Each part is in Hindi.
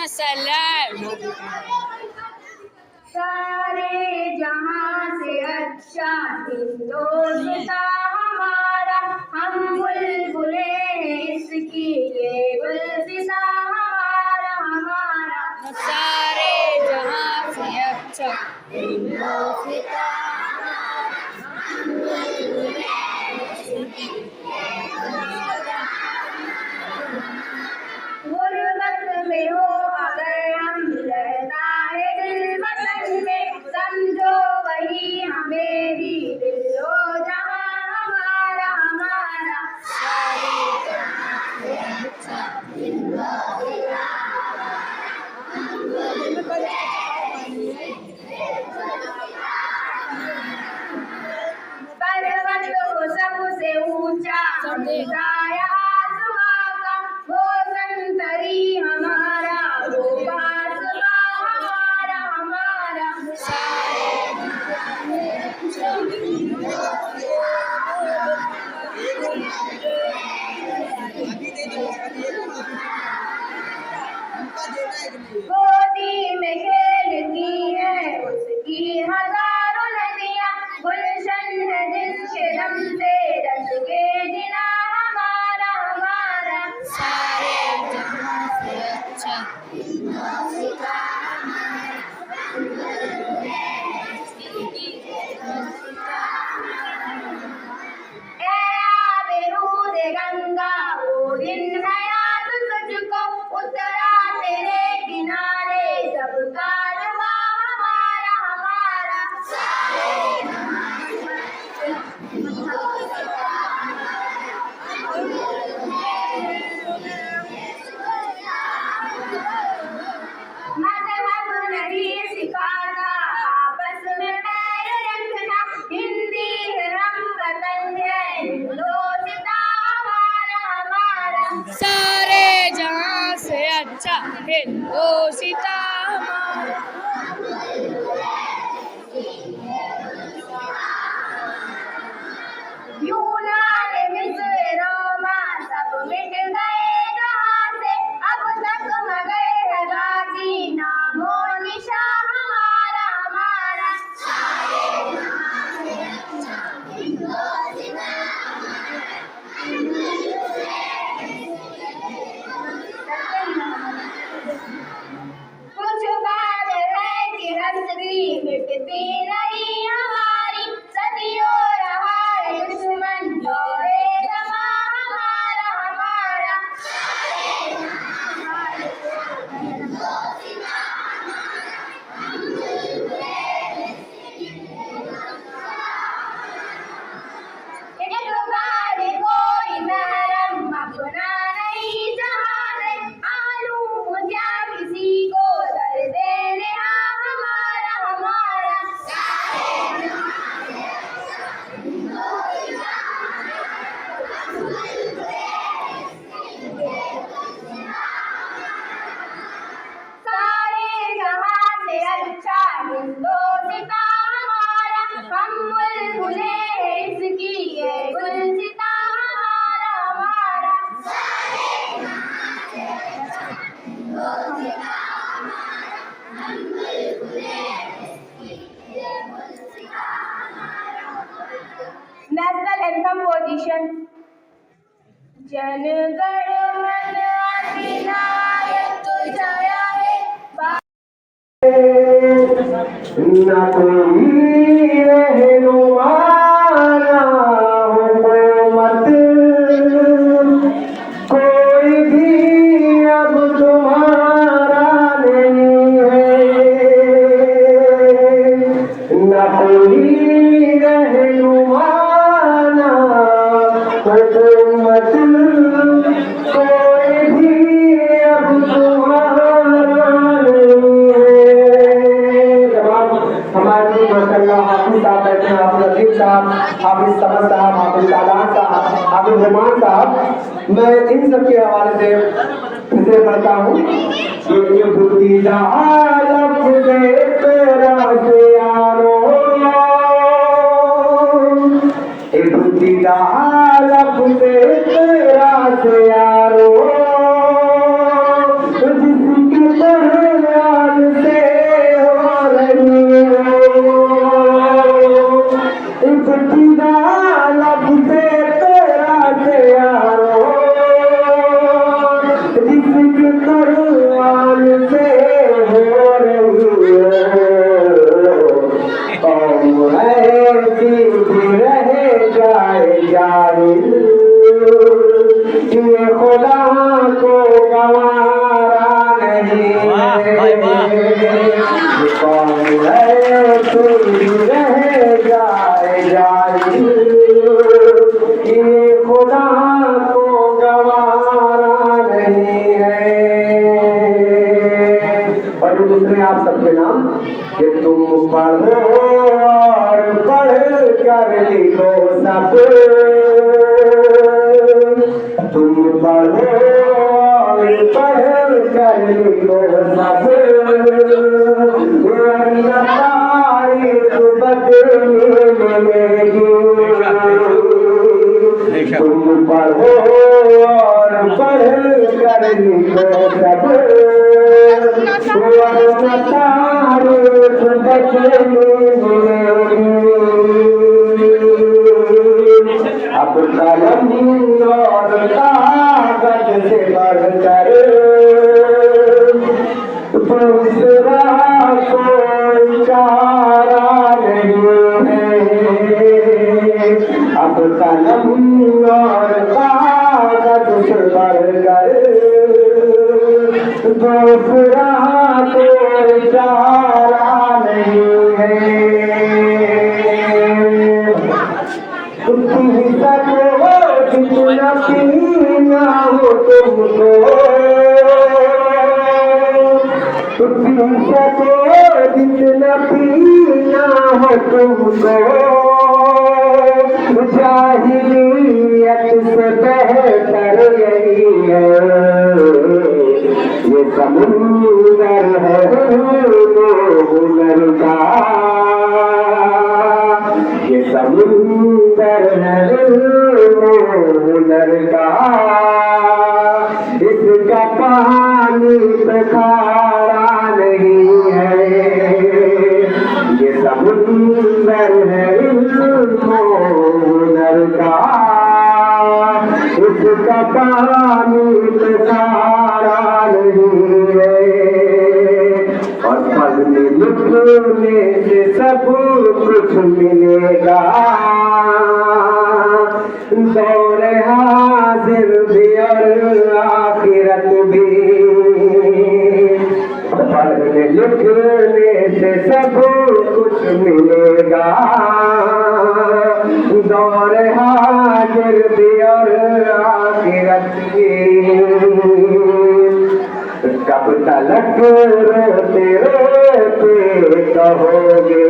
सलाम। सारे जहां से अच्छा हिंदुस्तां हमारा, हम बुलबुले हैं इसकी ये गुलसितां हमारा हमारा। सारे जहां से अच्छा हिंदुस्तां गुर्बत में हो अगर हम रहता है दिल वतन में, समझो वही हमें भी दिल हो जहां हमारा हमारा। पर्वत को सबसे ऊंचा समझाया आसमां का, वो संतरी हमारा वो बासुरा हमारा हमारा। गोदी में खेलती है उसकी हजारों नदियां, गुलशन है जिसके दम से रस के जिना हमारा हमारा। सारे जहां से अच्छा ए आबे रूद गंगा वो दिन है याद तुझको, उतरा तेरे किनारे सब कारवां हमारा हमारा। मजहब नहीं सिखाता आपस में बैर रखना, हिंदी है हम वतन है हिंदुस्तां हमारा हमारा। सारे जहां से अच्छा हिंदुस्तां हमारा। यूनान मिस्र रोमा सब मिट गए जहां से, अब तक मगर है बाकी नामो निशान हमारा हमारा। कुछ बात है कि हस्ती मिटती नहीं हमारी, सदियों रहा है दुश्मन जो है जमां हमारा हमारा। एक बार कोई महरम अपना नहीं चाहते, मालूम क्या किसी को दर्द नेहा हमारा हमारा। सारे जहां से अच्छा हिंदुस्तां हमारा, हम बुलबुले हैं इसकी ये गुलसितां हमारा हमारा। National anthem position. जनगण मन अधिनायक जय हे, ना कोई रहनुमा ना हुकूमत, कोई भी अब तुम्हारा नहीं है। ना कोई रहनुमा ना हुकूमत, कोई भी अब तुम्हारा नहीं है। हमारे माशाअल्लाह हाफिज साहब बैठे हैं, हाफिज अजीब साहब, हाफिज समद साहब, हाफिज तादान साहब, हाफिज रहमान साहब। मैं इन सब के हवाले से इसे पढ़ता हूँ। ये बुद्धि आलम दे तेरा से यारो, ये बुद्धि आलम दे तेरा से यारो, जिसकी कुर्बान से हो रही है कौम ऐसी भी रह जाए जाहिल ये खुदा को गवारा नहीं है कौम ऐसी भी रह जाए जाहिल ये खुदा को गवारा नहीं है। और दूसरे आप सबके नाम कि तुम पढ़ो और पढ़ कर लिखो सब तुम पढ़ो और पढ़ कर लिखो सब वरना तारीख बदलेगी तुम पढ़ो और पढ़ कर लिखो सब वरना तारीख बदलेगी अब कलम और कागज से बढ़कर दूसरा कोई चारा नहीं है अब कलम और कागज से बढ़कर दूसरा कोई चारा नहीं है। तुम सको जितना पीना हो तुमको तुम सको जितना पीना हो तुमको जाहिलियत से बेहतर यही है ये समुंदर है हुनर का ये समुंदर है हुनर का इसका पानी तो खारा नहीं है ये समुंदर है हुनर का इसका पानी तो खारा नहीं है। और पढ़ने लिखने से सब कुछ मिलेगा दौर हाजिर भी और आखिरत भी पढ़ने लिखने से सब कुछ मिलेगा दौर हाजिर भी और आखिरत भी कब तलक रोते रोते कहोगे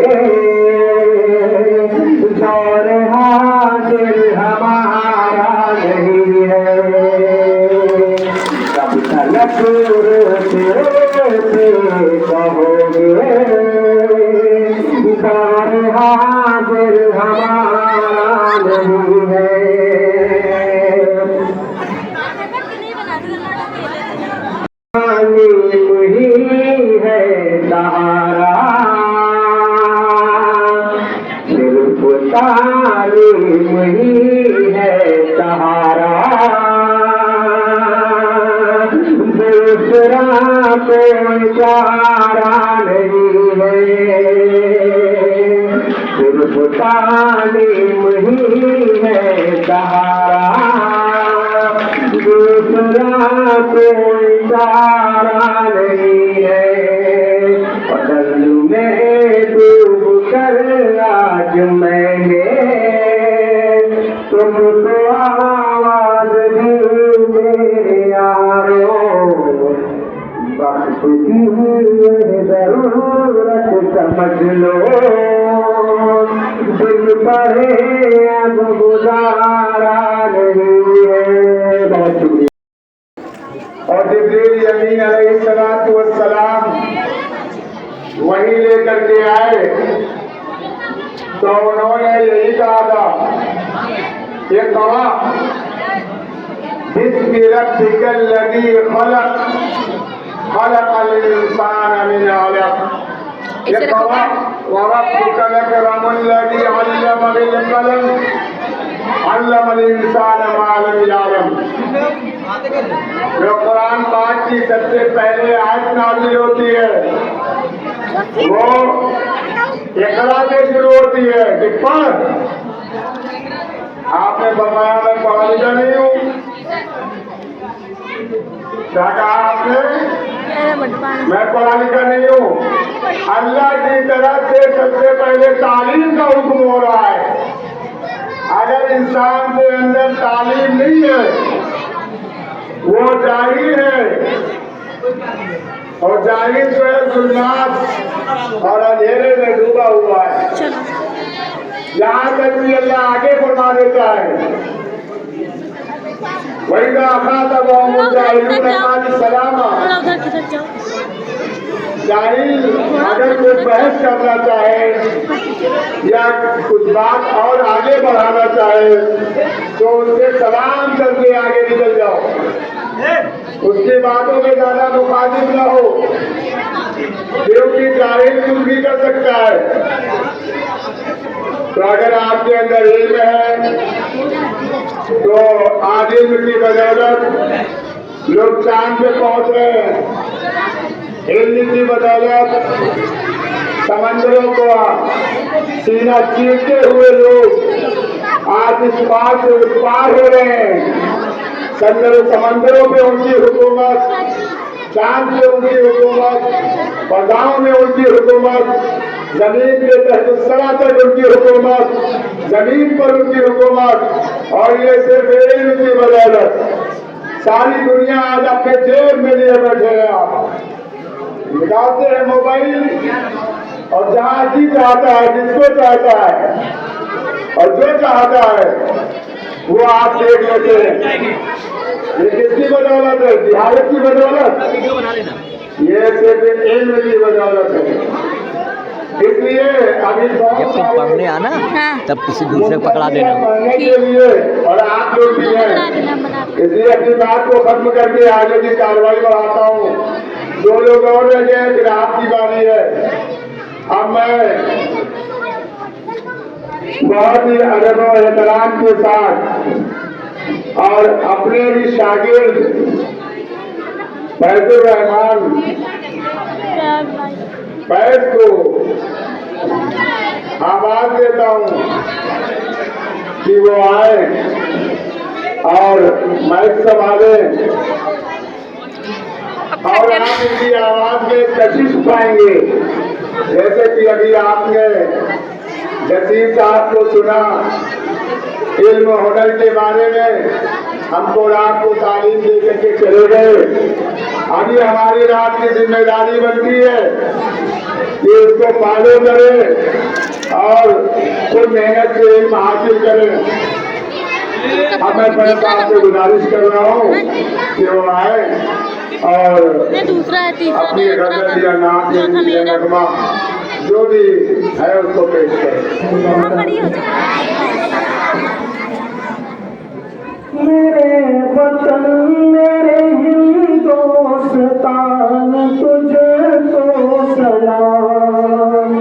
दौर हाजिर हमारा नहीं है कब तलक रोते रोते कहोगे दौर हाजिर हमारा नहीं है। ही है सहारा सिर्फ तारीफ ही है सहारा दूसरा कोई चारा नहीं है सिर्फ तारीफ ही है सहारा दूसरा कोई चारा नहीं है। पटल में डूब कर आज मैंने तुमको आवाज दी मेरे यारो वक्त की जरूरत समझ लो दिल पड़े अब गुजारा नहीं है। बहुत शुक्रिया। और जिब्रील अमीन अलैहिस्सलातु वस्सलाम वही लेकर के आए तो उन्होंने यही कहा था ये कहा बिस्मि रब्बिकल लज़ी खलक़ खलक़ल इंसान मिन अलक़ ये कहा व रब्बुकल अकरमुल लज़ी अल्लम बिल कलम अल्लमल इंसान मा लम यअलम जो कुरान पाक की सबसे पहले आयत नाज़िल होती है वो इकरा से शुरू होती है कि पढ़। आपने फरमाया मैं पढ़ा लिखा नहीं हूँ। क्या कहा आपने? मैं पढ़ा लिखा नहीं हूँ। अल्लाह की तरफ से सबसे पहले तालीम का हुक्म हो रहा है। अगर इंसान के अंदर तालीम नहीं है वो जाहिल है, और जाहिल जो है जुल्मात और अंधेरे में डूबा हुआ है। यहाँ तक भी अल्लाह आगे फरमा देता है वही सलामा। जाहिल अगर कोई बहस करना चाहे या कुछ बात और आगे बढ़ाना चाहे तो उससे सलाम करके आगे निकल जाओ, उसकी बातों में ज्यादा मुखातिब न हो, क्योंकि जाहिल कुछ भी कर सकता है। तो अगर आपके अंदर इल्म है तो आज इल्म की बदौलत लोग चांद पे पहुंच रहे हैं। इल्म की बदौलत समंदरों को सीना चीरते हुए लोग आज इस पार से उस पार हो रहे हैं। समंदरों पे उनकी हुकूमत, चांद पे उनकी हुकूमत, फजाओं में उनकी हुकूमत, जमीन के तहत सरा तक उनकी हुकूमत, जमीन पर उनकी हुकूमत, और ये सिर्फ इल्म की बदौलत। सारी दुनिया आज अपने जेब में लिए बैठे हैं। आप निकालते हैं मोबाइल और जहां जी चाहता है, जिसको चाहता है और जो चाहता है वो आप देख लेते हैं। ये किसकी बदौलत है? जिहालत की बदौलत? ये सिर्फ इल्म की बदौलत है। इसलिए अभी जब तुम पढ़ने आना तब किसी दूसरे को पकड़ा देना पढ़ने के लिए, और आप लोग भी हैं, इसलिए अपनी बात को खत्म करके आगे की कार्रवाई बढ़ाता हूँ। 2 लोग और रह गए, फिर आपकी बारी है। अब मैं बहुत ही अदब और एहतराम के साथ और अपने ही शागिर्द फैजुर रहमान फैज को आवाज देता हूँ कि वो आए और माइक संभाले और आप इनकी आवाज में कशिश पाएंगे। जैसे कि अभी आपने जसीर साहब को सुना इल्म हुनर के बारे में, हमको रात को तालीम दे करके चले गए। अभी हमारी रात की जिम्मेदारी बनती है कि उसको फॉलो करें और खुद मेहनत से इल्म हासिल करें। अब मैं फैज साहब से गुजारिश कर रहा हूँ कि वो आए और अपनी गजल या नात या नगमा जो भी है उसको पेश करें। मेरे वतन मेरे हिंदुस्तान तुझको सलाम।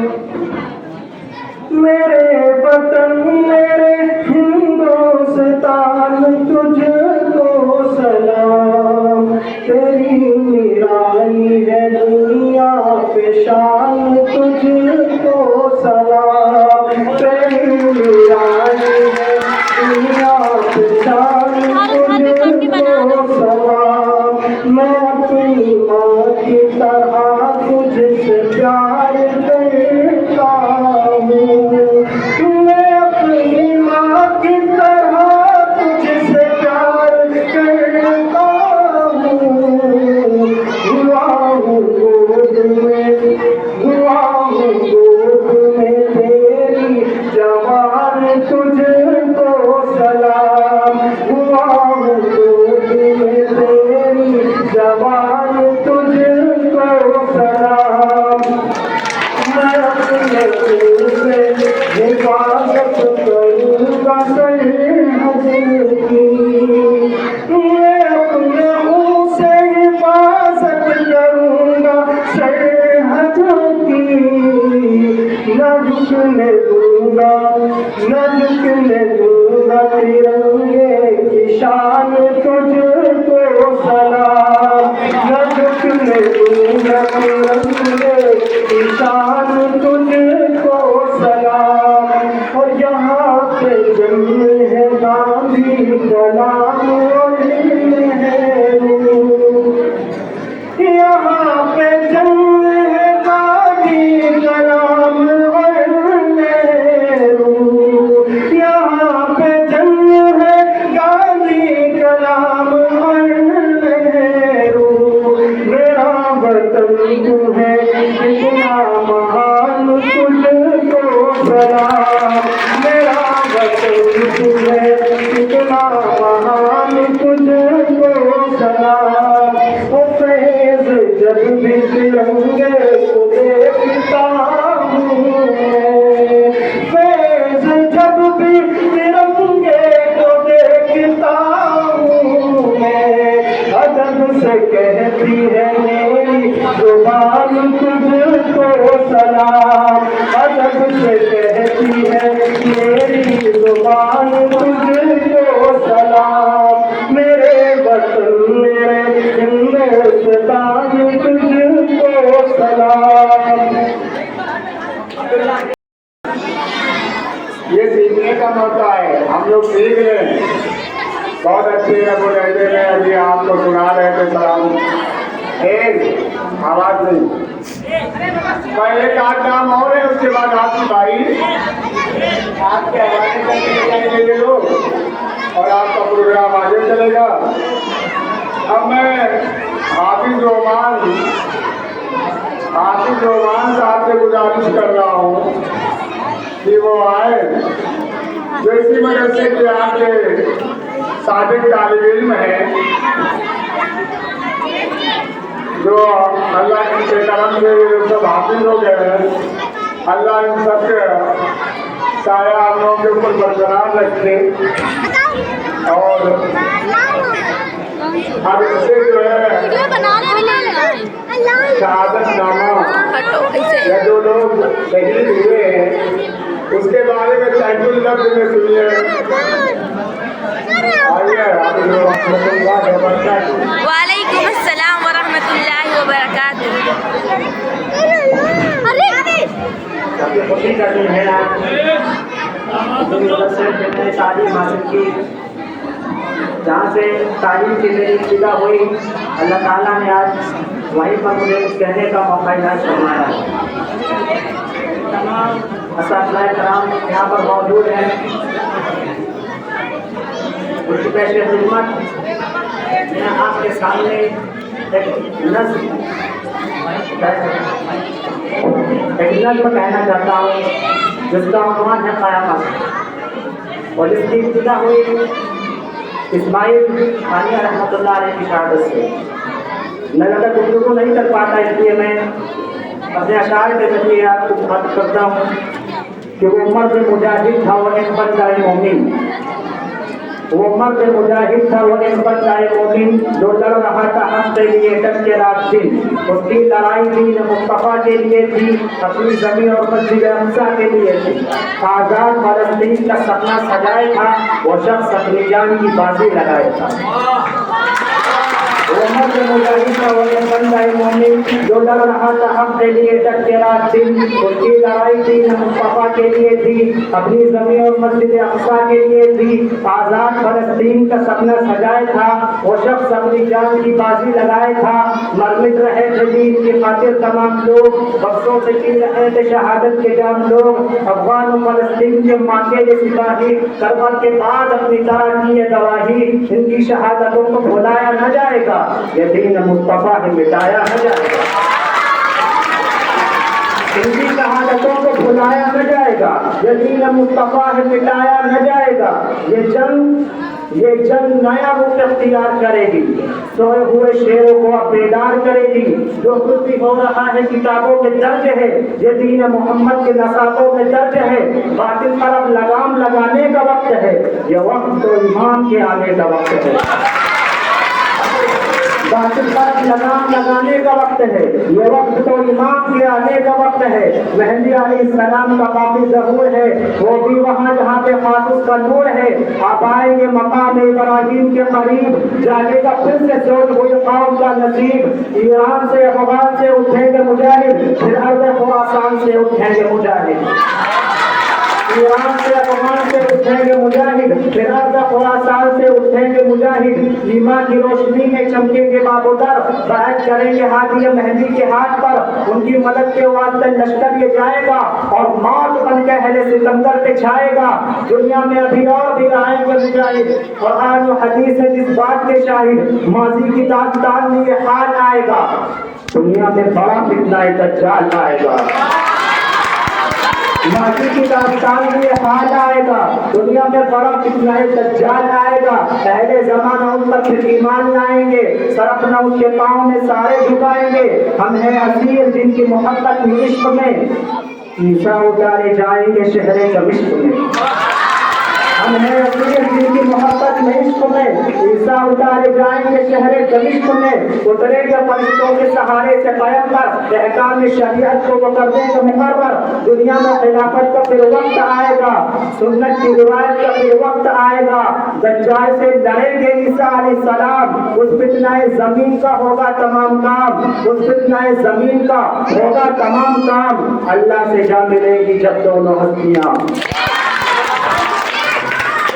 मेरे वतन मेरे हिंदुस्तान तुझको सलाम। तेरी निराली है दुनिया पे शान तुझको सलाम। तेरी निराली है दुनिया पे शान तुझको सलाम। मैं अपनी माँ की तरह तुझसे प्यार करता हूँ। मैं अपनी माँ की तरह तुझसे प्यार करता हूँ। ईशान तुझको सलाम। और यहाँ पे जन्म है गांधी कलाम और नेहरू। यहाँ पे जन्म है गांधी कलाम और नेहरू। यहाँ पे जन्म है गांधी कलाम और नेहरू। मेरा वतन तू है कितना महान तुझको सलाम। मेरा वतन तू है कितना महान तुझको सलाम। ओ फैज़ जब भी तिरंगे को देखता हूँ मैं, फैज़ जब भी तिरंगे को देखता हूँ मैं, अदब से कहती है मेरी जुबान तुझको सलाम। अदब से कहती है मेरी जुबान तुझको सलाम। मेरे वतन मेरे हिंदुस्तान तुझको सलाम। ये सीखने का मौका है, हम लोग सीख रहे हैं। बहुत अच्छे रबो रहते हैं। अभी आपको सुना रहे थे सलाम। एक आवाज नहीं, पहले का काम और है, उसके बाद आपकी भाई आपके हवाले करके ले लो और आपका प्रोग्राम आगे चलेगा। अब मैं हाफिज रोमान साहब से गुजारिश कर रहा हूँ कि वो आए। जो इसी मदरसे के आपके साबिक तालिब इल्म है, जो अल्लाह के करम से सब हाफिज हो गए हैं। अल्लाह इन सबके साया हम लोगों के ऊपर बरकरार रखे। और अब इससे जो है शहादत नामा या जो लोग शहीद हुए हैं उसके बारे में सैकड़ों लफ्ज में सुनिए। वालेकुम अस्सलाम व रहमतुल्लाहि व बरकातुहू। सबसे खुशी का दिन है आज मदरसे से मैंने तालीम हासिल की, जहाँ से तालीम की मेरी इब्तिदा हुई। अल्लाह ताला ने आज वहीं पर मुझे कुछ कहने का मौका इनायत फरमाया। तमाम असातिज़ा कराम यहाँ पर मौजूद हैं। उनकी पेश खिदमत मैं आपके सामने एक नज़्म कहना चाहता हूँ जिसका उन्वान है क़यामत। और इसकी इब्तिदा हुई इस्माइल खानिया रहमतुल्लाह अलैह की शहादत से। मैं ज़्यादा गुफ्तगू नहीं कर पाता, इसलिए मैं अपने अशार के जरिए आपको बात करता हूँ कि वो मर्द मुजाहिद था, वो एक बंदा मोमिन। वो मर्द मुजाहिद था, वो एक बंदा मोमिन जो लड़ रहा था हक के लिए डट के रात दिन। उसकी लड़ाई दीन मुस्तफा के लिए थी, अपनी ज़मीन और मस्जिद अक़सा के लिए थी। आज़ाद फ़लस्तीन का सपना सजाए था, वो शख्स अपनी जान की बाजी लगाए था। वो मर्द मुजाहिद था, वो एक बंदा मोमिन जो लड़ रहा था हक के लिए डट के रात दिन। उसकी लड़ाई दीन मुस्तफा के लिए थी, अपनी ज़मीन और मस्जिद अक़सा के लिए थी। आज़ाद फ़लस्तीन का सपना सजाए था, वो शख्स अपनी जान की बाजी लगाए था। मरमिट रहे थे दीन की खातिर तमाम लोग, बख्शों से पी रहे थे शहादत के जाम लोग। अफगान और फ़लस्तीन के माके के सिपाही करबल के बाद अपनी तरह की ये गवाही, इनकी शहादतों को भुलाया न जाएगा, ये दीन मुस्तफा ही मिटाया न जाएगा। इनकी शहादतों को भुलाया न जाएगा, ये दीन मुस्तफा ही मिटाया न जाएगा। ये जंग नया रुख अख्तियार करेगी, सोए हुए शेरों को अब बेदार करेगी। जो कुछ भी हो रहा है किताबों में दर्ज है, ये दीन मोहम्मद के नसाबों में दर्ज है। बातिल पर अब लगाम लगाने का वक्त है, ये वक्त तो ईमान के आने का वक्त है। बाकी पर लगाम लगाने का वक्त है, ये वक्त तो इमाम के आने का वक्त है। मेहंदी अलैहिस्सलाम का काफी ज़हूर है, वो भी वहाँ जहाँ पे खासूस का नूर है। आप आएंगे मकाम इब्राहिम के करीब, जानेगा फिर से सोच हुई कौम का नसीब। ईरान से अफगान से उठेंगे मुजाहिद, फिर अर्ज़ खुरासान से उठेंगे मुजाहिद। ईरान से अफगान से उठेंगे मुजाहिद, फिर अर्ज़ खुरासान से उठेंगे मुजाहिद। ईमान की रोशनी में चमकेंगे बाबूदर, बैत करेंगे हाथी मेहंदी के हाथ पर। उनकी मदद के वास्ते लश्कर ये जाएगा और मौत बन के अहले सिकंदर पे छाएगा। दुनिया में अभी और भी आएंगे मुजाहिद। कुरान और हदीस है जिस बात के शाहिद, माजी की दास्तान में ये हाल आएगा, दुनिया में बड़ा फितना दज्जाल आएगा। माजी की दास्तान में ये हाल आएगा, दुनिया में बड़ा फितना दज्जाल आएगा। पहले जमाना उन पर फिर ईमान लाएंगे, सरपना उसके पाँव में सारे झुकाएंगे। हम हैं असीर जिनकी मोहब्बत में इश्क में ईसा उतारे जाएंगे शहरे दमिश्क में। हम हैं असीर जिनकी मोहब्बत में इश्क में ईसा उतारे जाएंगे शहरे दमिश्क में। उतरेंगे फरिश्तों के सहारे से पैगंबर, अहकाम शरीयत को वो कर देंगे मुकर्रर। दुनिया में खिलाफत का फिर वक्त आएगा, सुन्नत की रिवायत का फिर वक्त आएगा। दज्जाल से लड़ेंगे ईसा अलैहिस्सलाम, उस फितनाए ज़मीन का होगा तमाम काम, उस फितनाए ज़मीन का होगा तमाम काम। अल्लाह से जा मिलेंगी जब दोनों हस्तियाँ,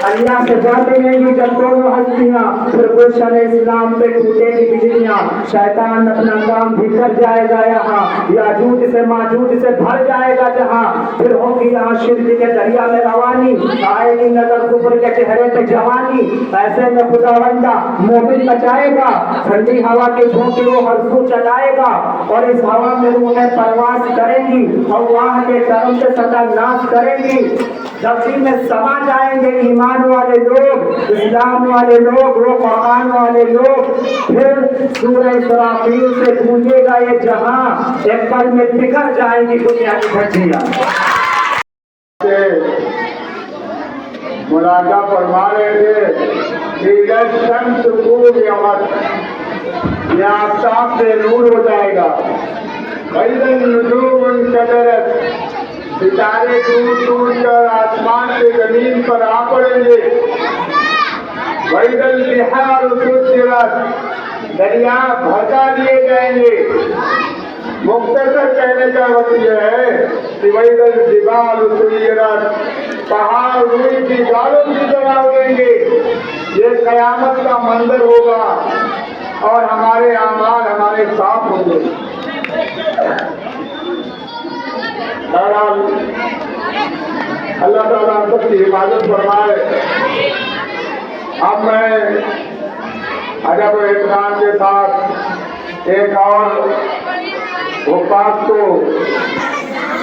अल्लाह से जा मिलेंगी जब दोनों हस्तियाँ। फिर गुलशन इस्लाम पे टूटेगी बिजलियाँ, शैतान अपना काम भी कर जाएगा यहाँ, याजूज से माजूज से भर जाएगा जहाँ। फिर होगी यहाँ शिर्क के दरिया में रवानी, आएगी नजर कुफर के चेहरे पे जवानी। ऐसे में खुदावंदा मोमिन बचाएगा, ठंडी हवा के झोंके वो हरसू चलाएगा और इस हवा में रूहें परवास करेंगी, अल्लाह के करम से सदा नाश करेंगी। धरती में समा जाएंगे ईमान वाले लोग, इस्लाम वाले लोग, वो कुरान वाले लोग। फिर सूरह इसराफील से गूंजेगा ये जहां, एक पल में बिखर जाएंगी दुनिया की घटियां। मुलाजा फरमा रहे थे ये आफताब से नूर हो जाएगा। सितारे टूट टूट कर आसमान से जमीन पर आ पड़ेंगे। वैदल बिहार सुरत, दरिया भगा दिए जाएंगे। मुख्तसर कहने का वक्त यह है कि वैदल जिबाल सुरत, पहाड़ रुई की गालों की तरह उड़ेंगे। ये कयामत का मंजर होगा और हमारे आमाल हमारे साथ होंगे। बहरहाल अल्लाह ताला सबकी हिफाजत फरमाए। अब मैं अदब और एहतराम के साथ एक और हुक्काम को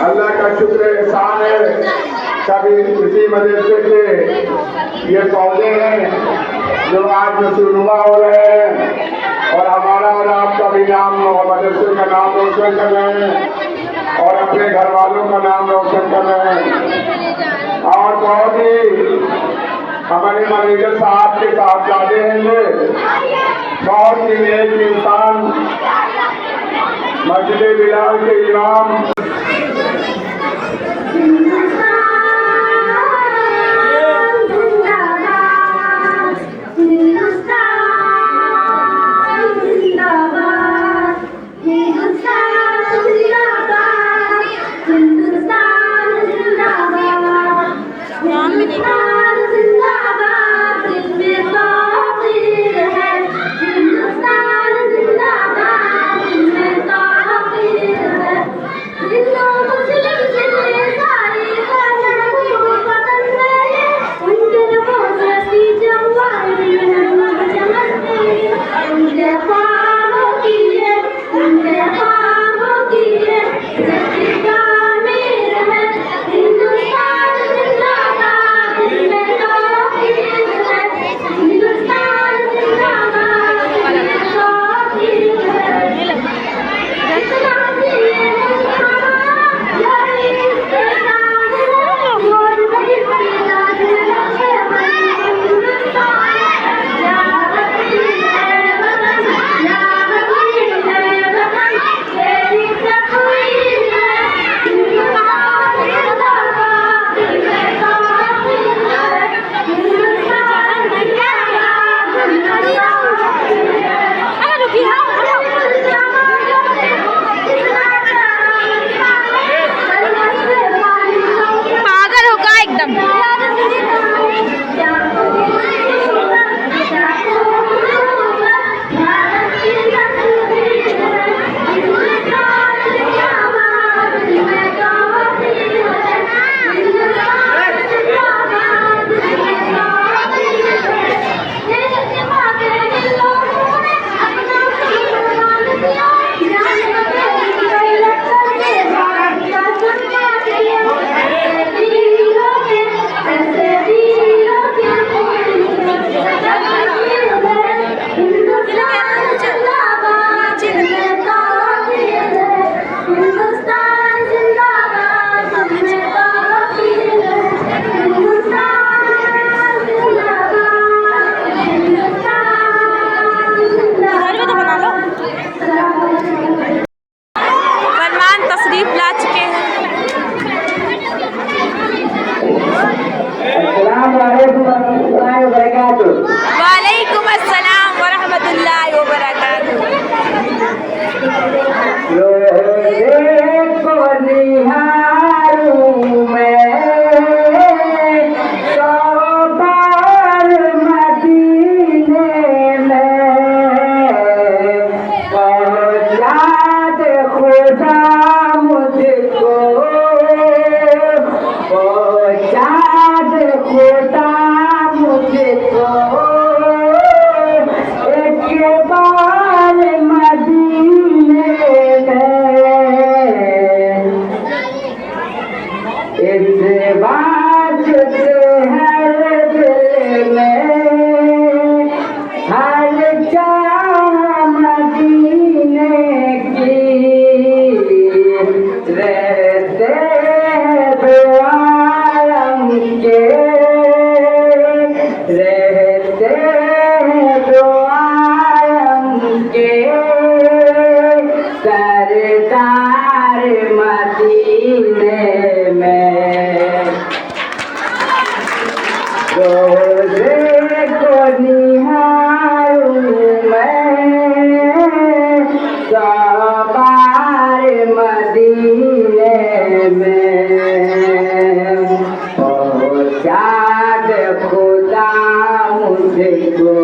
अल्लाह का शुक्र एहसान है, कभी किसी मदरसे के ये पौधे हैं जो आज मशरूनुमा हो रहे हैं और हमारा और आपका भी नाम मदरसे का नाम रोशन कर रहे हैं और अपने घर वालों का नाम रोशन कर रहे हैं। और बहुत ही हमारे मैनेजर साहब के साहबजादे हैं ये, बहुत ही नेक इंसान, मस्जिद बिलाल के इमाम। रोज़े को निहारूं मैं, सौ बार मदीने में, पहुँचा दे खुदा मुझको, पहुँचा दे खुदा मुझको, एक बार मदीने में। इस बात से हर दिल में हर चाह मदीने की, रहते दो आलम के, रहते दो आलम के, सरदार मदीने में। रोज़े को निहारूं मैं, सौ बार मदीने में, पहुँचा दे खुदा मुझको,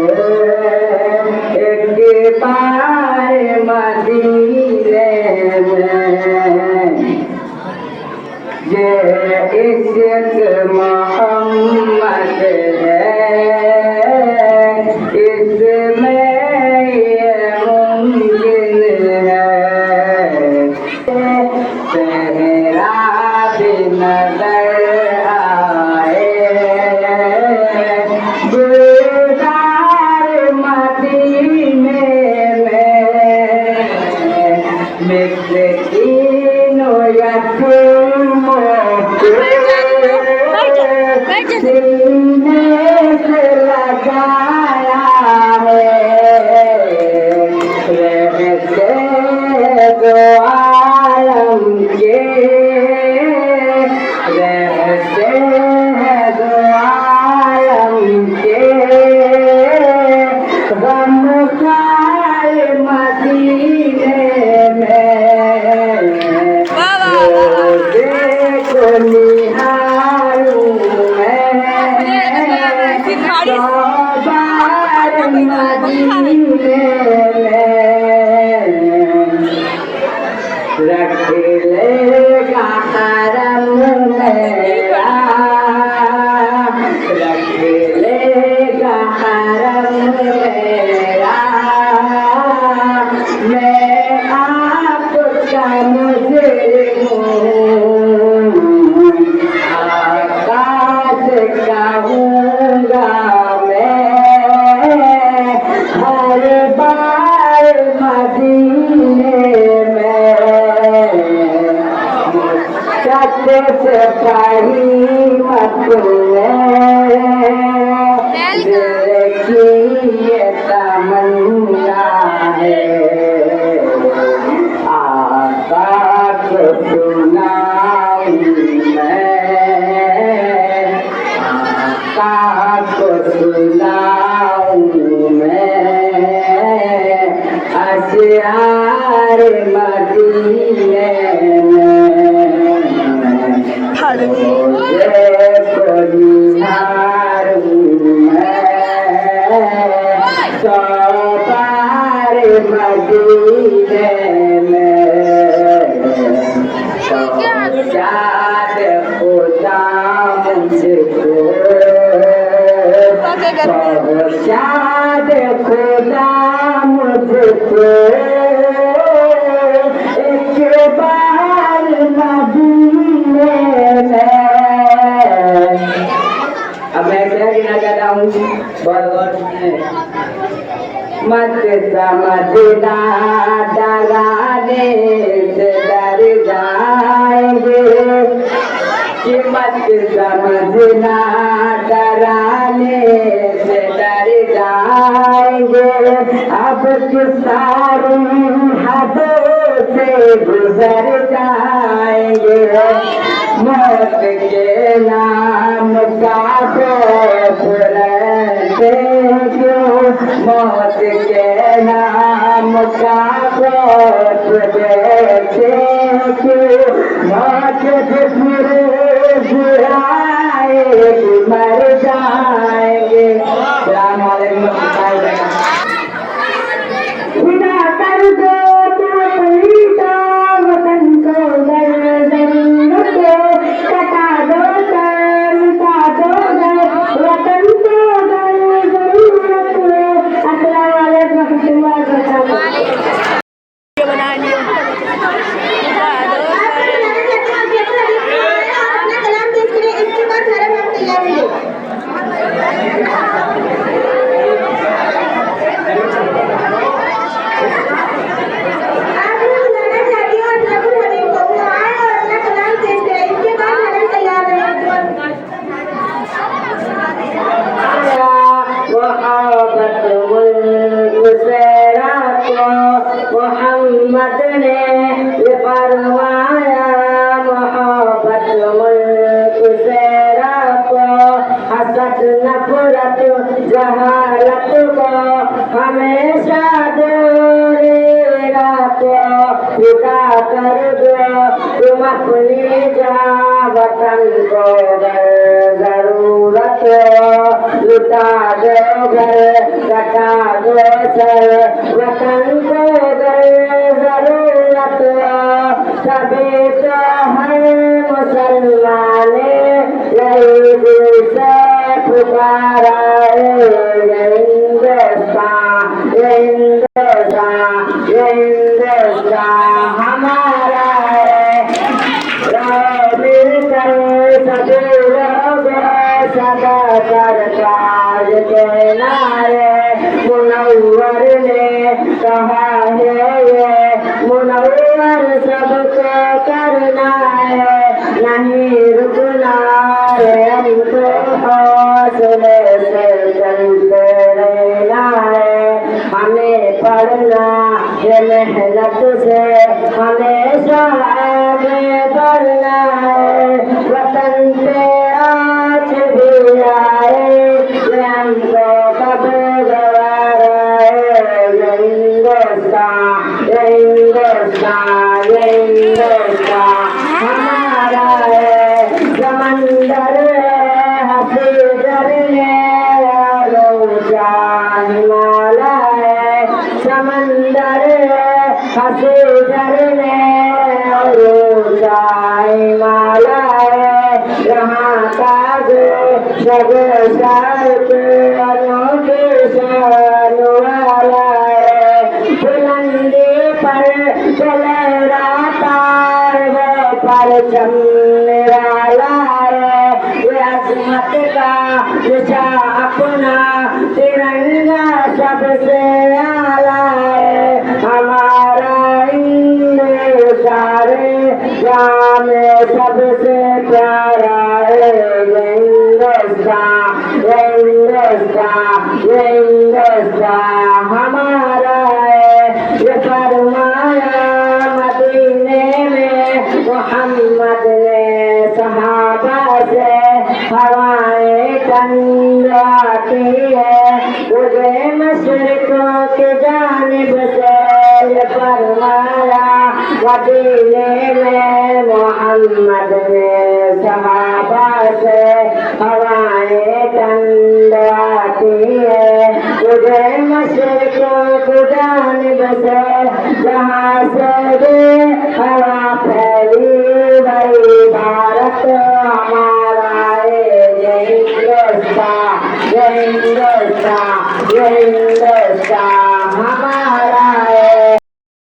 एक बार मदीने में। ये इश्क़ मोहम्मद है, इसमें ये मुमकिन है, तेरा भी नजर आए, गुलजार मदीने में, मिस्कीनों यतीमों के सीने से लगाया है, रहते दो आलम के, रहते दो आलम के, गमखार मदीने में। रोज़े को निहारूं मैं, सौ बार मदीने में, रख लेगा हरम मेरा, रख लेगा हरम मेरा, मैं आपका मुजरिम हूँ, आकाश कहूँगा मैं, हर बार मदीने में, मुझसे से पढ़ी मत दिल की ये तमन्ना है, आका को सुनाऊं मैं, आका को सुनाऊं मैं, अशआर मदीने में। रोज़े को निहारूं मैं, सौ बार मदीने में, पहुँचा दे खुदा मुझको, पहुँचा दे खुदा मुझको, एक बार मदीने में। अब मैं क्या गिना चाहता हूँ, बहुत मत समझना डराने से डर जाएंगे, कि मत समझना डराने से डर जाएंगे, अब सारी हदों से गुजर जाएंगे, मौत के नाम का खौफ रहते क्यों, मौत के नाम का खौफ ये फरमाया मोहब्बत मुल्क से रखो, हसद नफरत जहालत को हमेशा दूर रखो, फिदा कर दो तुम अपनी जान वतन को जरूरत हो, लुटा दो घर कटा दो सर वतन को जरूरत हो, तभी तो हर मुसलमान यही दिल से पुकारा है ये हिंदुस्तान, ये हिंदुस्तान, ये हिंदुस्तान हमारा है। रो मिलकर सभी लोग सदा सरताज के नारे, मुनव्वर ने कहा है ये मुनव्वर सबको करना है, नहीं रुकना है हमको हौसले से चलते रहना है, हमें पढ़ना ये मेहनत से हमेशा आगे बढ़ना है, वतन पे आज भी आए ये हमको कब गवारा है ये हिंदुस्तान, ये हिंदुस्तान, ये हिंदुस्तान हमारा है। समंदर हसीदर हिमालय, समंदर हसीदर हिमालय, यहाँ का जो सब साथ अनोखे शान वाला है, बुलंदी पर चल रहा तार वो परचम निराला है, ये अजमत का निशा अपना तिरंगा सबसे आला है, हमारा सारे गाँव में सबसे प्यारा है ये हिंदुस्तान, ये हिंदुस्तान, ये हिंदुस्तान हमारा है। ये फरमाया मदीने में मोहम्मद ने सहाबा से, हवाएं ठंड आती है मुझे मशरिक़ों की जानिब से, ये फरमाया मदीने में मोहम्मद ने सहाबा से, हवाएं ठंड आती है मुझे मशरिक़ों की जानिब से, जहाँ से भी हवा फैली वही भारत हमारा है ये हिंदुस्तान, ये हिंदुस्तान, ये हिंदुस्तान हमारा है।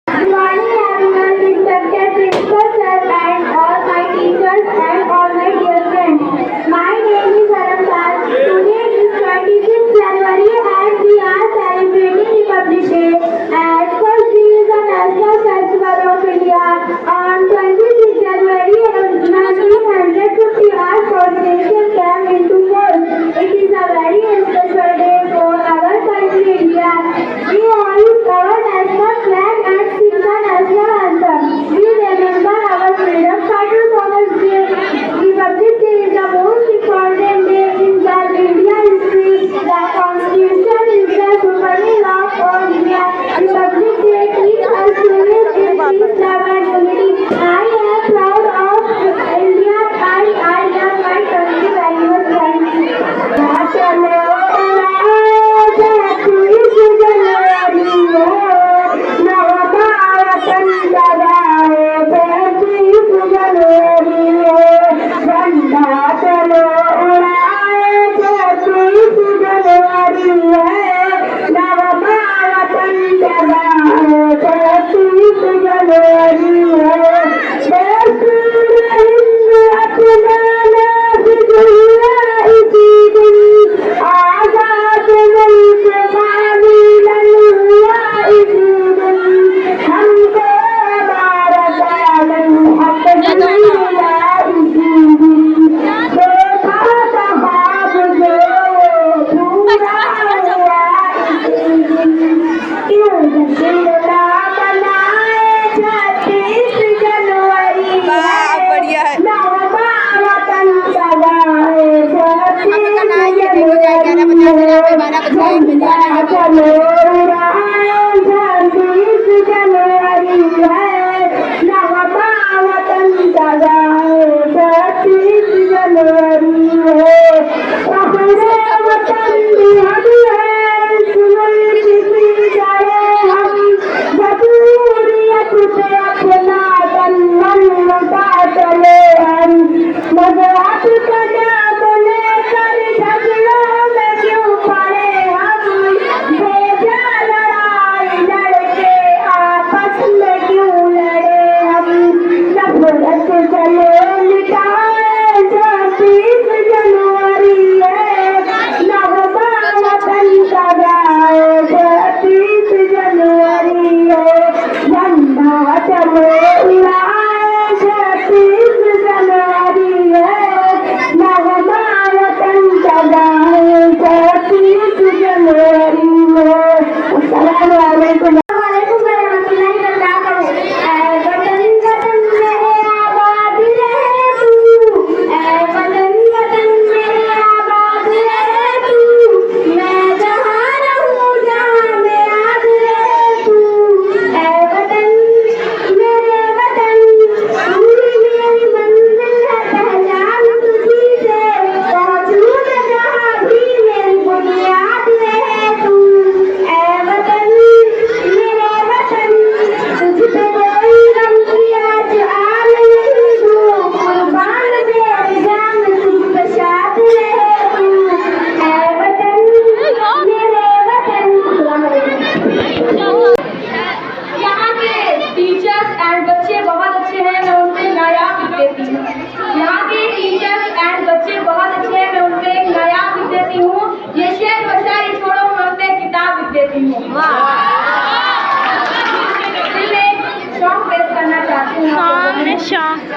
Good morning everyone, respected principal sir and all my teachers and all my dear friends. My name is Aramdal. Today is 26th January and we are celebrating Republic Day. As first day is the National Festival of India. On 26th January, 1950 our coordination came into force. It is a very special day for our country. चलो उड़ान 26 जनवरी है नगमा वतन का गाए 32 जनवरी है अपने वतन की हद है सुन किसी जाए हम जबूरियत पे अपना तन मन लुटा चले हम मजहब का नाम लेकर झगड़ों में क्यों पड़े हम बेजा लड़ाई लड़के आपस में क्यों लड़े हम नफरत चलो मिटाए 26 जनवरी है नगमा वतन का गाए 32 जनवरी है झंडा चलो उड़ाए 26 जनवरी है नगमा वतन का गाए 32 जनवरी है अस्सलाम वालेकुम वरहमतुल्लाहि वबरकातुहू ऐ वतन वतन में आबाद रहे तू ऐ वतन वतन में आबाद रहे तू मैं जहाँ रहूँ जहाँ में याद रहे तू ऐ वतन मेरे वतन पूरी मेरी मंजिल है पहचान तुझी से पहुँचूँ मैं जहाँ भी मेरी बुनियाद रहे तू ऐ वतन मेरे वतन तुझ पे कोई गम की आज आन नहीं तू कुर्बान मेरी जान तुझ पे शाद रहे तू ऐ वतन मेरे वतन यहाँ के टीचर्स एंड बच्चे बहुत अच्छे हैं मैं उनपे नायाब देती हूँ यहाँ के टीचर्स एंड बच्चे बहुत अच्छे हैं मैं उनपे एक नायाब लिख देती हूँ ये शेर व शायरी छोड़ो मैं उनपे एक किताब लिख देती हूँ फिर मैं एक सॉन्ग पेश करना चाहती हूँ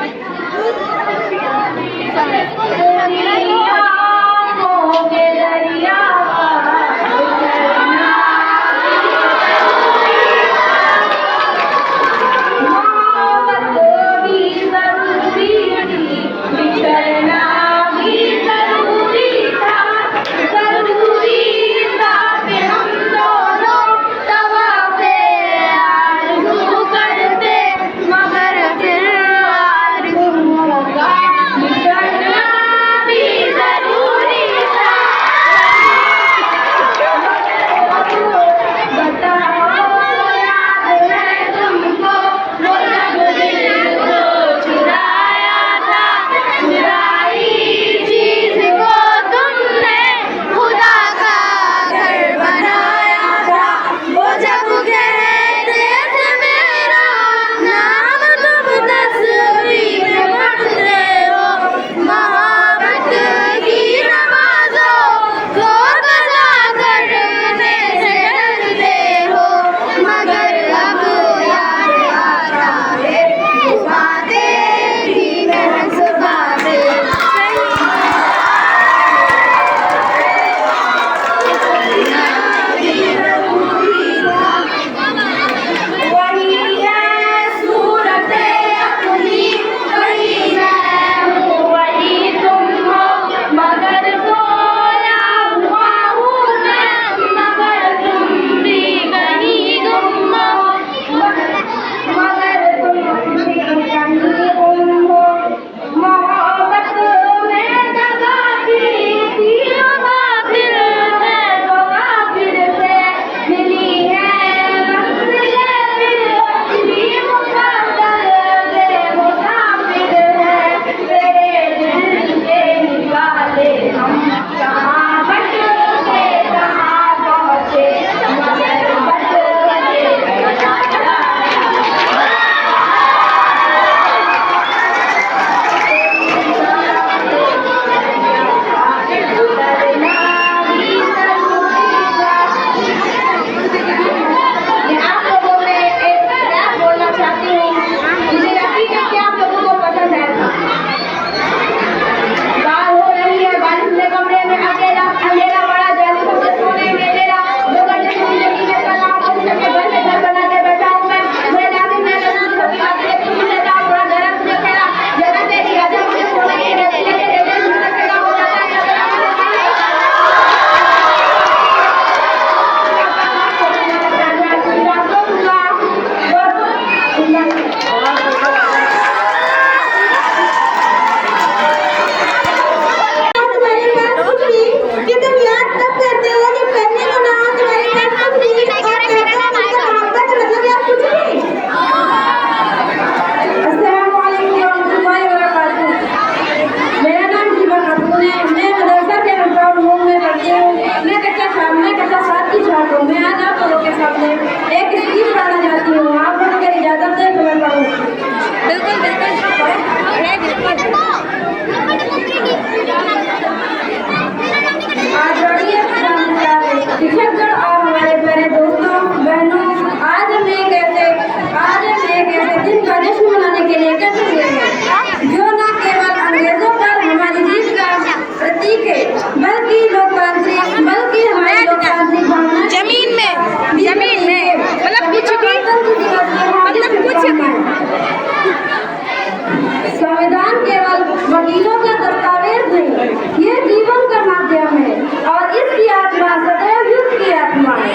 दलीलों का दस्तावेज नहीं, ये जीवन का माध्यम है और इसकी आत्मा सदैव युद्ध की आत्मा है।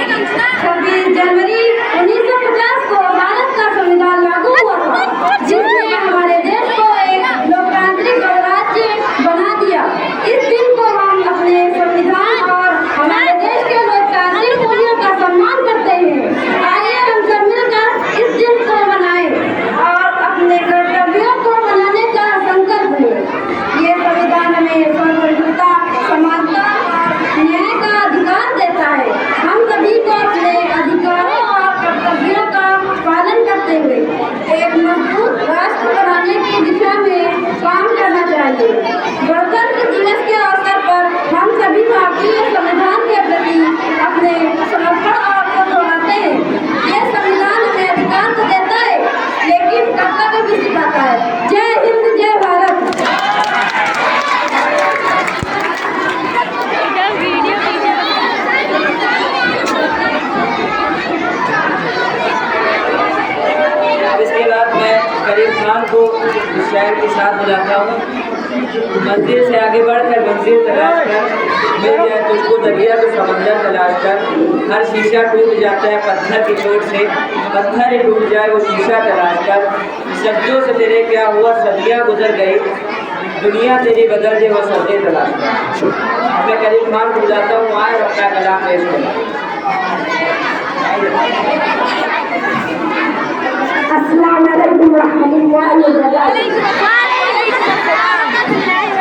26 जनवरी 1950 को भारत का संविधान लागू हुआ था, जिसने हमारे देश को एक लोकतांत्रिक गणराज्य बना दिया। इस दिन को हम अपने संविधान और हमारे देश के लोकतांत्रिक मूल्यों का सम्मान करते हैं। आइए हम सब मिलकर इस दिन को मनाएं और अपने कर्तव्यों को मनाने का संकल्प लें। ये संविधान हमें स्वतंत्रता, समानता और न्याय का अधिकार देता है। हम सभी को अपने अधिकारों और कर्तव्यों का पालन करते हुए एक मजबूत राष्ट्र बनाने की दिशा में काम करना चाहिए। गणतंत्र दिवस के अवसर पर हम सभी भारतीय संविधान के प्रति अपने समर्पण को दोहराते हैं। ये संविधान हमें अधिकार तो देता है, लेकिन कर्तव्य भी सिखाता है। जय हिंद, जय भारत। इसके बाद मैं करीम खान को इस शायर के साथ बुलाता हूँ। मंजिल से आगे बढ़कर मंजिल तलाश कर, मिल जाए तुझको दरिया तो समंदर तलाश कर। हर शीशा टूट जाता है पत्थर की चोट से, पत्थर ही टूट जाए वो शीशा तलाश कर। शब्दों से तेरे क्या हुआ, सदियाँ गुजर गई, दुनिया तेरी बदल दे वो सदे तलाश कर। मैं करीम खान को बुलाता हूँ, आए और अपना कलाम पेश करें। अस्सलाम वालेकुम रहमतुल्लाहि व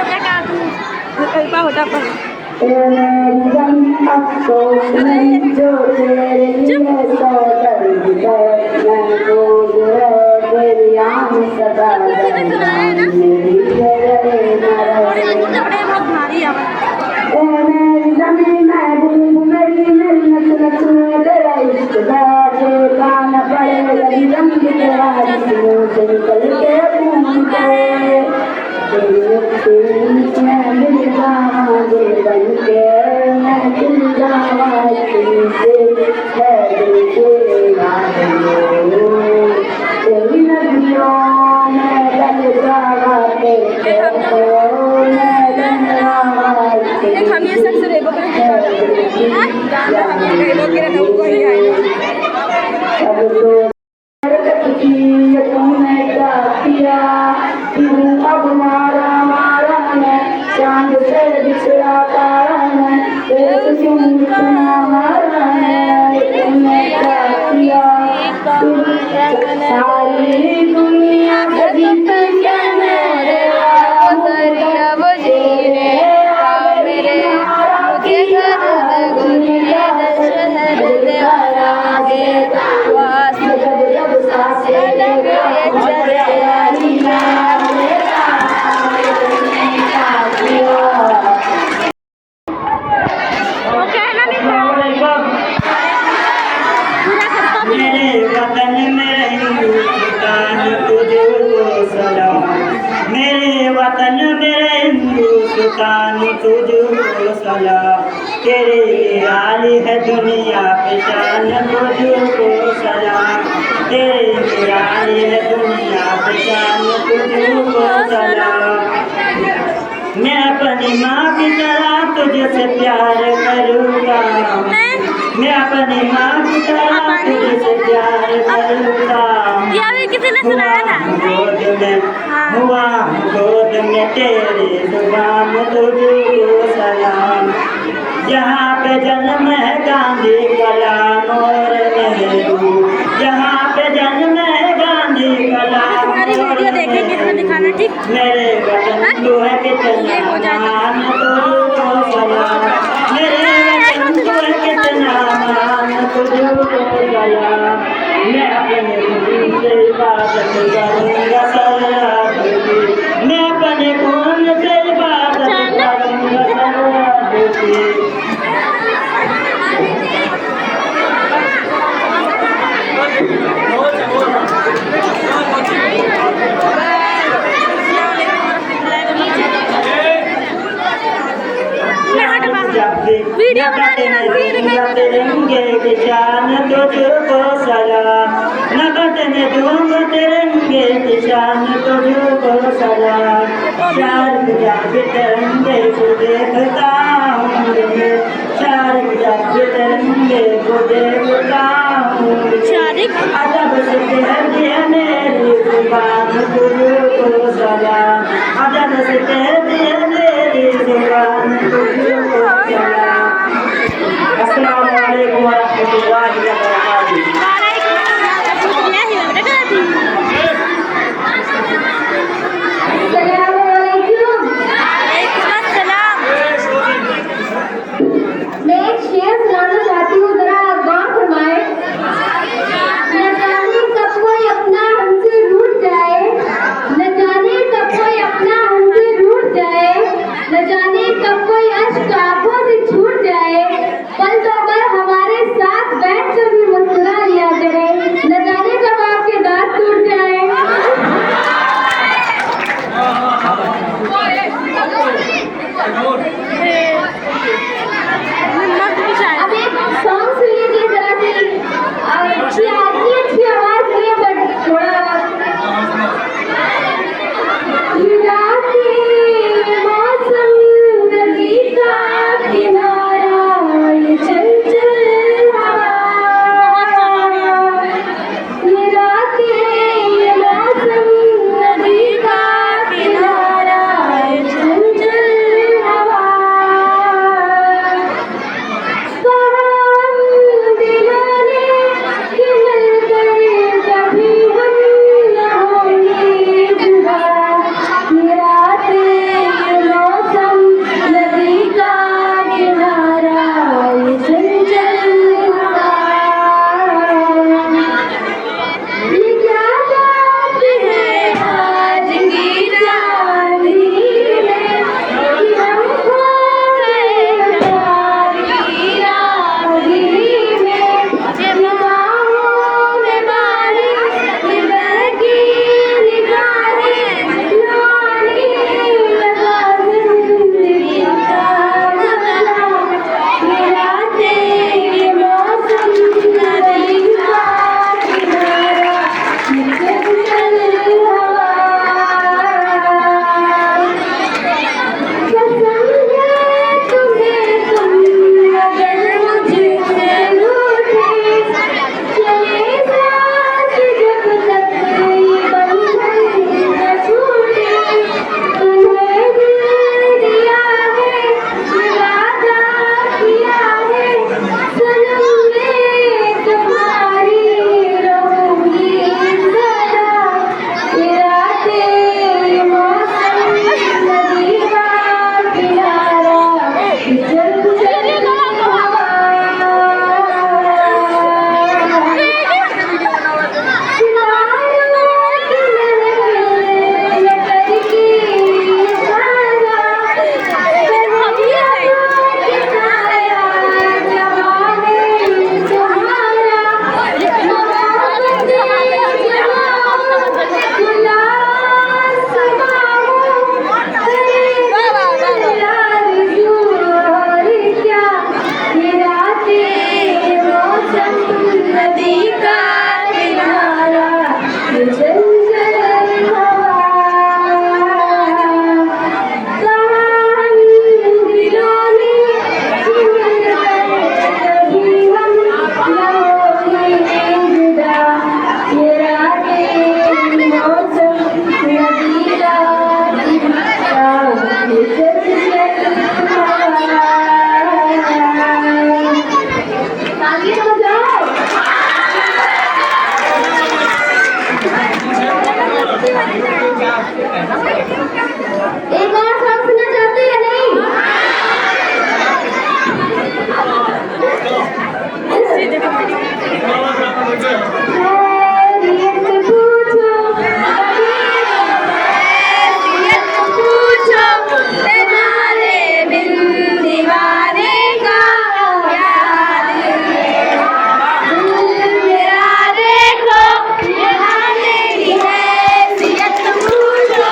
बरकातुहू। अफसोस नहीं जो तेरे लिए सौ दर्द है, महफूज है तेरी आम सदा मेरी रहे न रहे। मेरी ज़मीं महबूब मेरी नस नस में तेरा इश्क बैठे, कान पड़े रही रंग तेरा जिस्मों से निकल के घूमते। मैं मिल जावा दिल बन के, मैं मिल जावा तुमसे है दिल के राज़ तेरी नदियों में लग जावा तेरे मैं लग जावा हम ये सब से रेबो करेंगे हम ये कहीं लोग के ना कोई आए अब तो हरकत की तुमने क्या किया, अब मारा मारा है चांद से बिछड़ा तारा है, तेरे सुना मारा है तुमने क्या किया। सारी दुनिया कभी मेरे दरिया वो जीने मेरे मुझे घर दुनिया शहर दीवारा गे वास जब सासे लगे चले आईना मेरा मेरे वतन में हिंदुस्तान तुझको सलाम, मेरे वतन में हिंदुस्तान तुझको सलाम। तेरे आली है दुनिया पे शान तुझको सलाम, तेरे आली है दुनिया पे शान तुझको सलाम। मैं अपनी माँ की तरह तुझसे प्यार करूँगा, मैं अपनी माँ की तरह तुझसे प्यार करूँगा। किसी ने सुनाया था गोद में हुआ गोद में तेरे जुबान तुझको सलाम। जहाँ पे जन्म है गांधी कलाम और नेहरू, जहाँ पे जन्म है गांधी कलाम और दिखाना ठीक मेरे वतन तो है कितना मान तुझको सलाम, मेरे वतन तो है कितना मान तुझको सलाम। मैं अपने खून से इबादत करूँगा सलाम की, मैं अपने खून से इबादत करूँगा सलाम की। वीडियो बना रहे तिरंगे की शान तुझको सलाम, न बदन दूंगा तिरंगे की शान तुझको सलाम शार्क जाके तिरंगे को देखता हूँ रे शार्क जाके तिरंगे को देखता हूँ अदब से कह दिया मेरी जुबान तुझको सलाम अदब से कह दिया मेरी जुबान तुझको सलाम। अस्सलाम वालेकुम वरहमतुल्लाहि वबरकातुहू। मैं एक शेर सुनाना चाहती हूँ, जरा गौर फरमाएं। न जाने कब कोई अपना हमसे रूठ जाए, न जाने कब कोई अपना हमसे रूठ जाए, न जाने कब कोई अश्क आंखों से छूट जाए, पल तो अगर हमारे साथ बैठ कर भी मुस्कुरा लिया करे, न जाने कब आपके दांत टूट जाए। अब एक सॉन्ग सुन लीजिए जरा सी, अच्छी आवाज नहीं है बट थोड़ा मौसम नदी का किनारा ये चंचल हवा ये रातें ये मौसम नदी का किनारा ये चंचल हवा दिलों ने कि मिलकर कभी हम न होंगे जुदा ये रातें ये मौसम नदी का किनारा ये चंचल हवा ये क्या बात है आज की चांदनी में कि हम खो गए प्यार की रागनी में निगाहों में बारिश ये बहकी निगाहें लाने लगा जिंदगी का बदला ये रातें ये मौसम नदी का किनारा ये चंचल हवा कसम है तुम्हें तुम अगर मुझसे रूठे चले साथ जब तक ये बंधन न छूटे तुम्हें दिल दिया है ये वादा किया है सनम मैं तुम्हारी रहूंगी सदा ये रातें ये मौसम नदी का किनारा ये चंचल हवा नदी का किनारा ये चंचल हवा दिलों में कभी हम न होंगे जुदा ये रातें मौसम नदी का किनारा ये चंचल हवा। आगे तो जाओ। एक और सॉन्ग सुनना चाहते हैं नहीं? खैरियत पूछो खैरियत पूछो तुम्हारे बिन दीवाने का क्या दिल मेरा देखो यहाँ मेरी हैसियत पूछो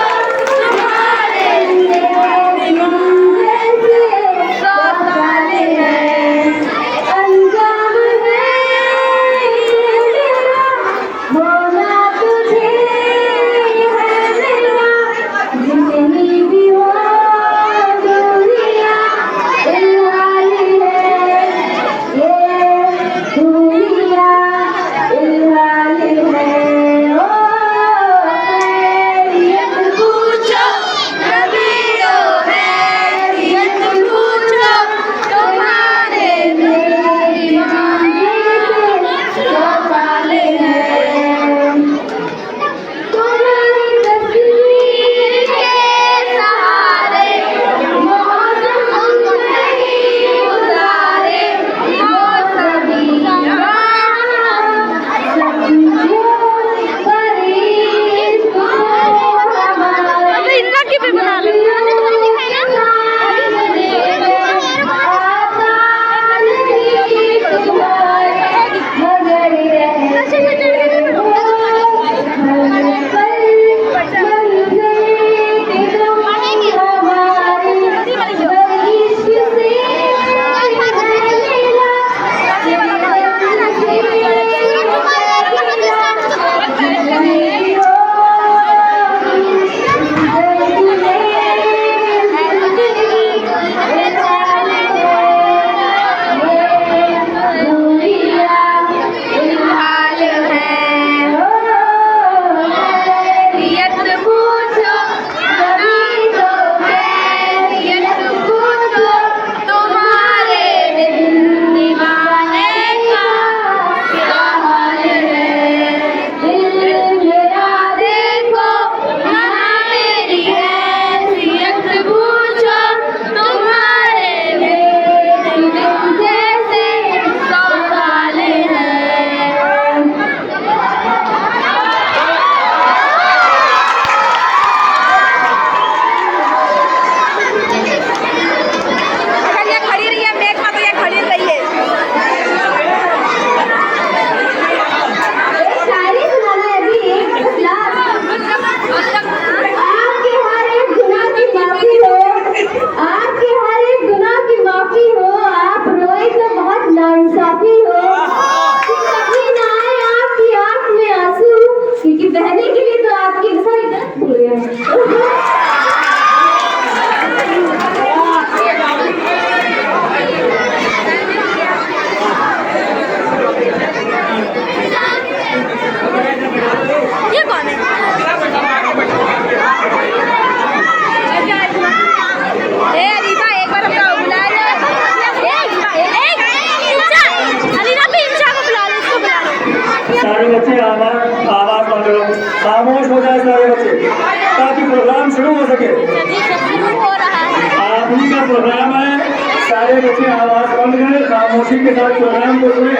ताकि प्रोग्राम शुरू हो सके। हो रहा है। आप ही का प्रोग्राम है, सारे बच्चे आवाज बंद करें, खामोशी के साथ प्रोग्राम को सुने।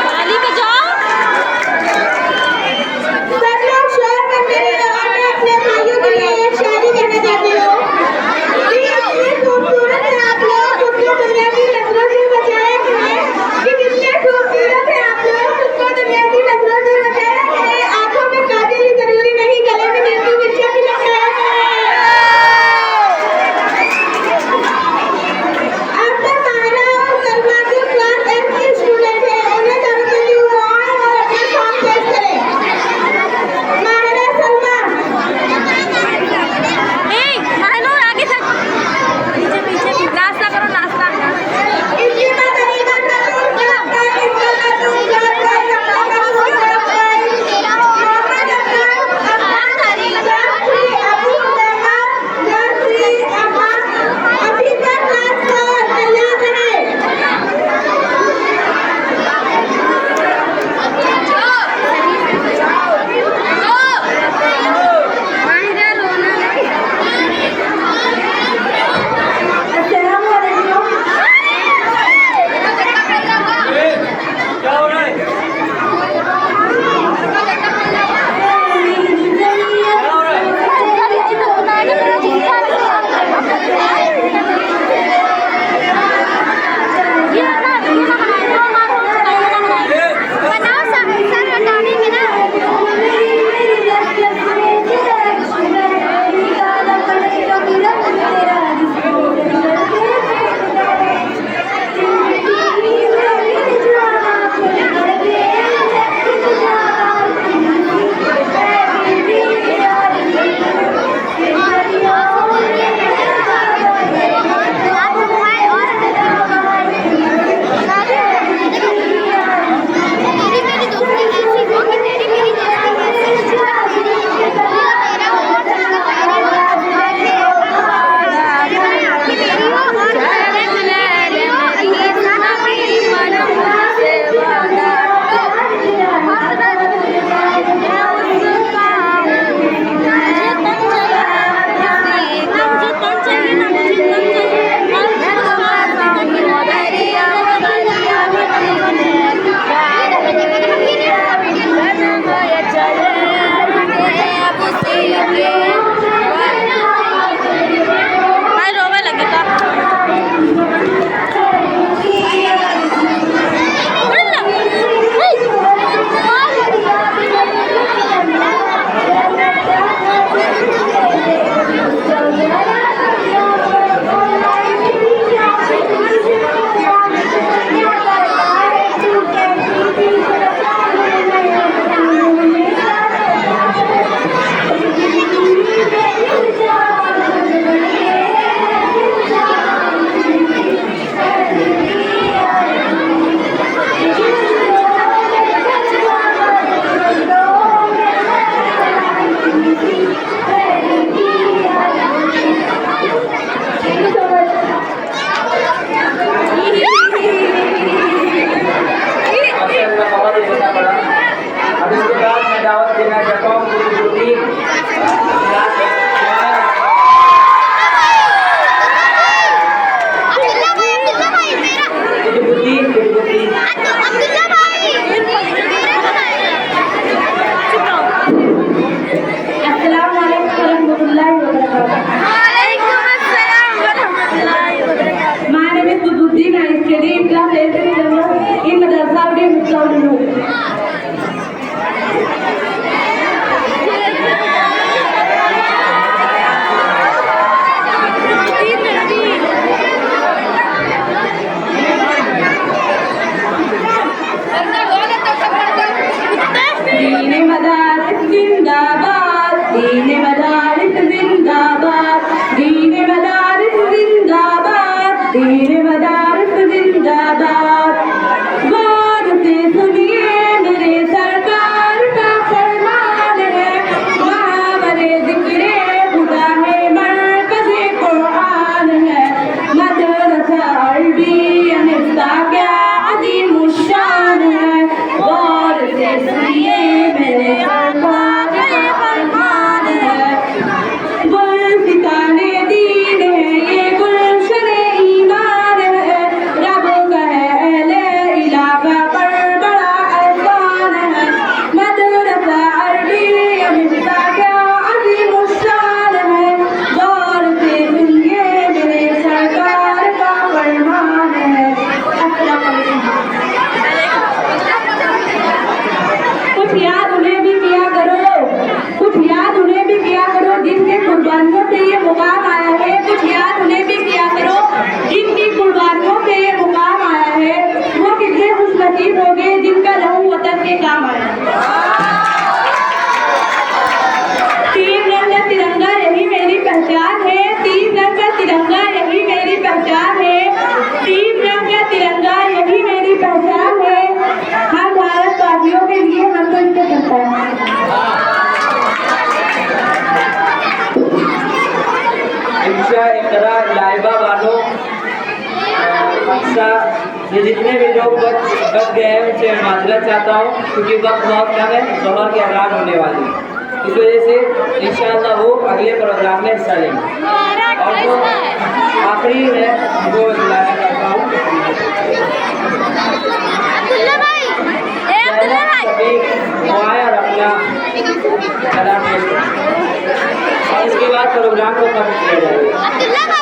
ताली बजाओ। आंखों में काजल तिरंगा यही मेरी पहचान है, तीन रंग का तिरंगा यही मेरी पहचान है, हर भारतवासियों के लिए हम तो इसके करता है। इंशा इकरा लाइबा वालों अक्सा ये जितने भी लोग बच गए हैं उनसे माजरत चाहता हूँ क्योंकि वक्त बहुत कम है, जोहर की अज़ान होने वाली है, इस वजह से इंशाअल्लाह वो अगले प्रोग्राम में हिस्सा लेंगे। और जो आखिरी है वो बुलाया करता हूँ और अपना कला पेश करें और इसके बाद प्रोग्राम को खत्म किया जाएगा।